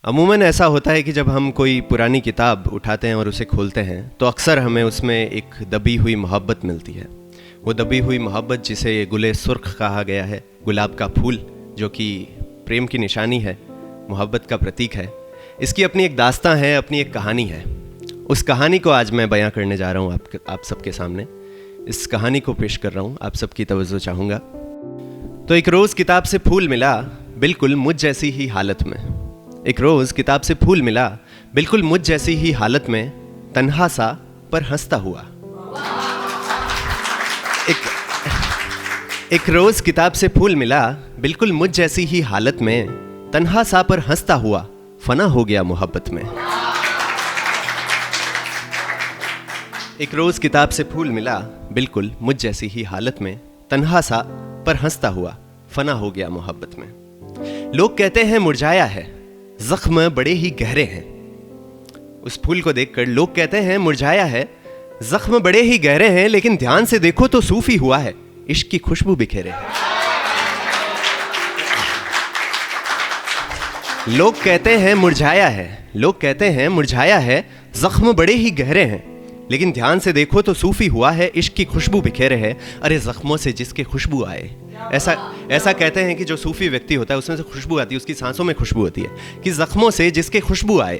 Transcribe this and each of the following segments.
अमूमन ऐसा होता है कि जब हम कोई पुरानी किताब उठाते हैं और उसे खोलते हैं तो अक्सर हमें उसमें एक दबी हुई मोहब्बत मिलती है। वो दबी हुई मोहब्बत जिसे गुले सुर्ख कहा गया है, गुलाब का फूल जो कि प्रेम की निशानी है, मोहब्बत का प्रतीक है। इसकी अपनी एक दास्तां है, अपनी एक कहानी है। उस कहानी को आज मैं बयां करने जा रहा हूँ आप सबके सामने। इस कहानी को पेश कर रहा हूँ, आप सबकी तवज्जो चाहूँगा। तो एक रोज़ किताब से फूल मिला, बिल्कुल मुझ जैसी ही हालत में। एक रोज़ किताब से फूल मिला, बिल्कुल मुझ जैसी ही हालत में, तन्हा सा पर हंसता हुआ। एक रोज़ किताब से फूल मिला, बिल्कुल मुझ जैसी ही हालत में, तन्हा सा पर हंसता हुआ, फना हो गया मोहब्बत में। एक रोज़ किताब से फूल मिला, बिल्कुल मुझ जैसी ही हालत में, तन्हा सा पर हंसता हुआ, फना हो गया मोहब्बत में। लोग कहते हैं मुरझाया है, जख्म बड़े ही गहरे हैं। उस फूल को देखकर लोग कहते हैं मुरझाया है, जख्म बड़े ही गहरे हैं, लेकिन ध्यान से देखो तो सूफी हुआ है, इश्क की खुशबू बिखेरे है। लोग कहते हैं मुरझाया है, लोग कहते हैं मुरझाया है, जख्म बड़े ही गहरे हैं, लेकिन ध्यान से देखो तो सूफी हुआ है, इश्क की खुशबू बिखेरे है। अरे जख्मों से जिसके खुशबू आए, ऐसा कहते हैं कि जो सूफी व्यक्ति होता है उसमें से खुशबू आती है, उसकी सांसों में खुशबू होती है। कि जख्मों से जिसके खुशबू आए,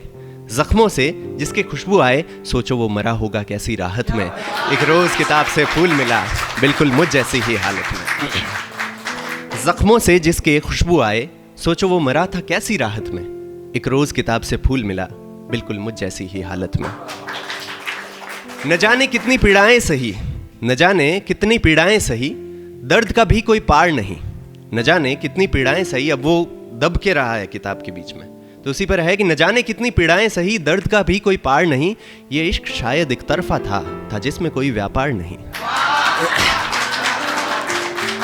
जख्मों से जिसके खुशबू आए, सोचो वो मरा होगा कैसी राहत में। एक रोज़ किताब से फूल मिला, बिल्कुल मुझ जैसी ही हालत में। जख्मों से जिसके खुशबू आए, सोचो वो मरा था कैसी राहत में। एक रोज़ किताब से फूल मिला, बिल्कुल मुझ जैसी ही हालत में। न जाने कितनी पीड़ाएं सही, न जाने कितनी पीड़ाएं सही, दर्द का भी कोई पार नहीं। न जाने कितनी पीड़ाएं सही, अब वो दब के रहा है किताब के बीच में, तो उसी पर है कि न जाने कितनी पीड़ाएं सही, दर्द का भी कोई पार नहीं। ये इश्क शायद एक तरफा था जिसमें कोई व्यापार नहीं।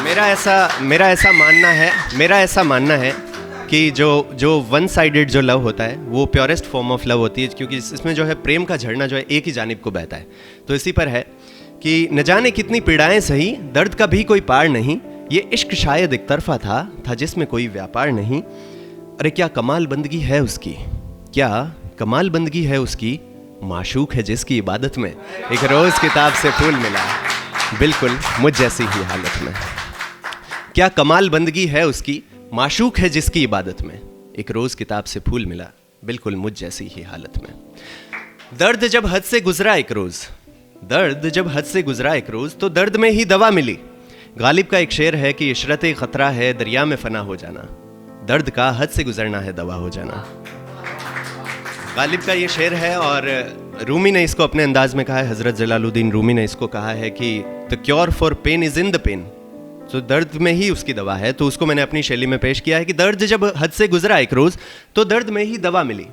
मेरा ऐसा मानना है कि जो वन साइडेड जो लव होता है वो प्योरेस्ट फॉर्म ऑफ लव होती है, क्योंकि इसमें जो है प्रेम का झरना जो है एक ही जानिब को बहता है। तो इसी पर है कि न जाने कितनी पीड़ाएं सही, दर्द का भी कोई पार नहीं। ये इश्क शायद एक तरफा था जिसमें कोई व्यापार नहीं। अरे क्या कमाल बंदगी है उसकी, क्या कमाल बंदगी है उसकी, माशूक है जिसकी इबादत में। एक रोज़ किताब से फूल मिला, बिल्कुल मुझ जैसी ही हालत में। क्या कमाल बंदगी है उसकी, माशूक है जिसकी इबादत में। एक रोज़ किताब से फूल मिला, बिल्कुल मुझ जैसी ही हालत में। दर्द जब हद से गुजरा एक रोज़, दर्द जब हद से गुजरा एक रोज़, तो दर्द में ही दवा मिली। गालिब का एक शेर है कि इशरत ख़तरा है दरिया में फना हो जाना, दर्द का हद से गुजरना है दवा हो जाना। गालिब का ये शेर है और रूमी ने इसको अपने अंदाज में कहा है, हज़रत जलालुद्दीन रूमी ने इसको कहा है कि the cure for pain is in the pain. तो दर्द में ही उसकी दवा है, तो उसको मैंने अपनी शैली में पेश किया है कि दर्द जब हद से गुजरा एक रोज़, तो दर्द में ही दवा मिली।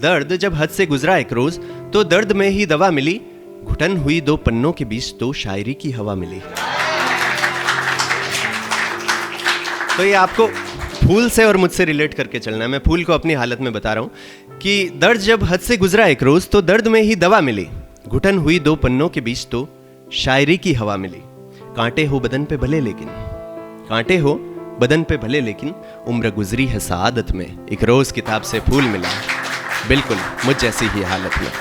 दर्द जब हद से गुजरा एक रोज़, तो दर्द में ही दवा मिली, घुटन हुई दो पन्नों के बीच तो शायरी की हवा मिली। तो ये आपको फूल से और मुझसे रिलेट करके चलना है। मैं फूल को अपनी हालत में बता रहा हूँ कि दर्द जब हद से गुजरा एक रोज़, तो दर्द में ही दवा मिली, घुटन हुई दो पन्नों के बीच तो शायरी की हवा मिली। कांटे हो बदन पे भले लेकिन, कांटे हो बदन पे भले लेकिन, उम्र गुजरी है सआदत में। एक रोज़ किताब से फूल मिला, बिल्कुल मुझ जैसी ही हालत में।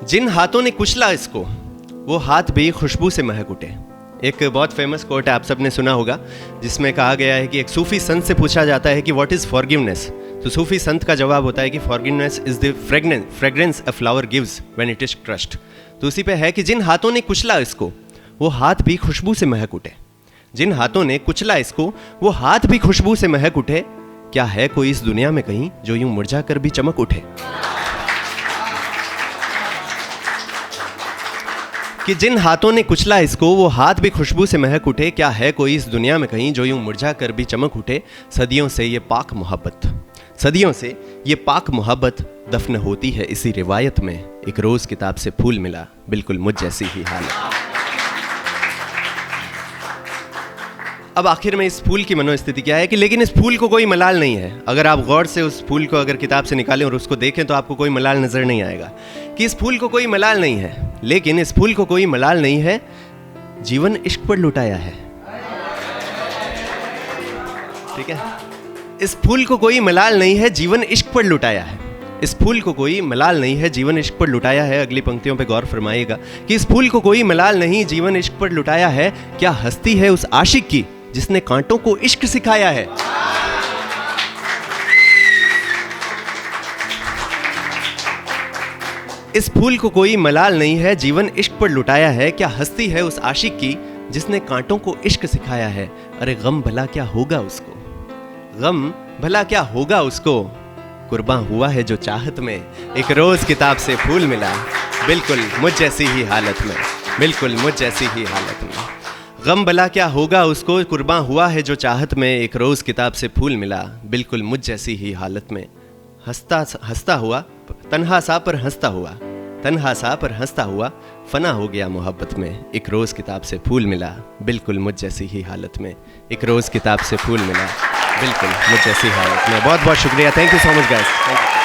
जिन हाथों ने कुचला इसको, वो हाथ भी खुशबू से महक उठे। एक बहुत फेमस कोट है, आप सबने सुना होगा, जिसमें कहा गया है कि एक सूफी संत से पूछा जाता है कि व्हाट इज़ फॉरगिवनेस। तो सूफी संत का जवाब होता है कि forgiveness is the fragrance a flower gives when it is crushed. तो उसी पे है कि जिन हाथों ने कुचला इसको, वो हाथ भी खुशबू से महक उठे। जिन हाथों ने कुचला इसको, वो हाथ भी खुशबू से महक उठे। क्या है कोई इस दुनिया में कहीं जो यूं मुरझा कर भी चमक उठे। कि जिन हाथों ने कुचला इसको, वो हाथ भी खुशबू से महक उठे। क्या है कोई इस दुनिया में कहीं जो यूं मुरझा कर भी चमक उठे। सदियों से ये पाक मोहब्बत, सदियों से ये पाक मोहब्बत दफन होती है इसी रिवायत में। एक रोज़ किताब से फूल मिला, बिल्कुल मुझ जैसी ही हालत। अब आखिर में इस फूल की मनोस्थिति क्या है कि लेकिन इस फूल को कोई मलाल नहीं है। अगर आप गौर से उस फूल को अगर किताब से निकालें और उसको देखें तो आपको कोई मलाल नजर नहीं आएगा कि इस फूल को कोई मलाल नहीं है। लेकिन इस फूल को कोई मलाल नहीं है, जीवन इश्क पर लुटाया है। ठीक है, इस फूल को कोई मलाल नहीं है, जीवन इश्क पर लुटाया है। इस फूल को कोई मलाल नहीं है, जीवन इश्क पर लुटाया है। अगली पंक्तियों पे गौर फरमाइएगा कि इस फूल को कोई मलाल नहीं, जीवन इश्क पर लुटाया है। क्या हस्ती है उस आशिक की जिसने कांटों को इश्क सिखाया है। इस फूल को कोई मलाल नहीं है, जीवन इश्क पर लुटाया है। क्या हस्ती है उस आशिक की जिसने कांटों को इश्क सिखाया है। अरे गम भला क्या होगा उसको, गम भला क्या होगा उसको। कुर्बान हुआ है जो चाहत में, एक रोज किताब से फूल मिला, बिल्कुल मुझ जैसी ही हालत में, बिल्कुल मुझ जैसी ही हालत में। गम भला क्या होगा उसको, कुर्बान हुआ है जो चाहत में, एक रोज किताब से फूल मिला, बिल्कुल मुझ जैसी ही हालत में। हंसता हुआ तन्हा सा पर हंसता हुआ, तन्हा सा पर हंसता हुआ, फना हो गया मोहब्बत में। एक रोज किताब से फूल मिला, बिल्कुल मुझ जैसी ही हालत में। एक रोज किताब से फूल मिला, बिल्कुल मुझ जैसी हालत में। बहुत बहुत शुक्रिया, thank you so much guys.